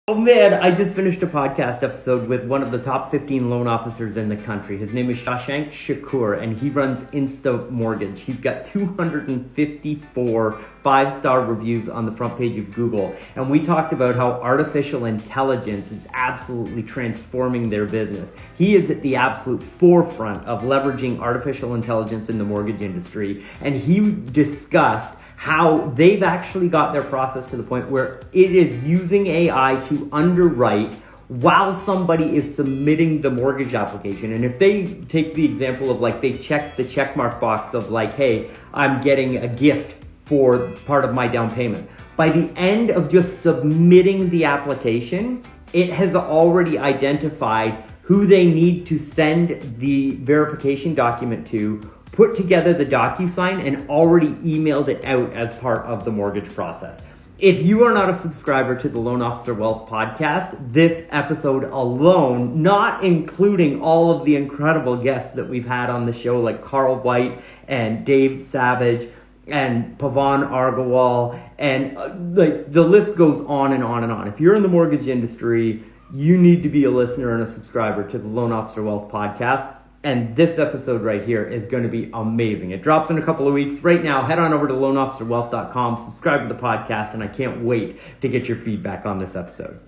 Oh man, I just finished a podcast episode with one of the top 15 loan officers in the country. His name is Shashank Shakur, and he runs Insta Mortgage. He's got 254 five-star reviews on the front page of Google. And we talked about how artificial intelligence is absolutely transforming their business. He is at the absolute forefront of leveraging artificial intelligence in the mortgage industry. And he discussed how they've actually got their process to the point where it is using AI to underwrite while somebody is submitting the mortgage application. And if they take the example of like they check the checkmark box of like, hey, I'm getting a gift for part of my down payment. By the end of just submitting the application, it has already identified who they need to send the verification document to, put together the DocuSign, and already emailed it out as part of the mortgage process. If you are not a subscriber to the Loan Officer Wealth podcast, this episode alone, not including all of the incredible guests that we've had on the show like Carl White and Dave Savage and Pavan Argawal, and like the list goes on and on and on. If you're in the mortgage industry, you need to be a listener and a subscriber to the Loan Officer Wealth podcast. And this episode right here is going to be amazing. It drops in a couple of weeks. Right now, head on over to loanofficerwealth.com, subscribe to the podcast, and I can't wait to get your feedback on this episode.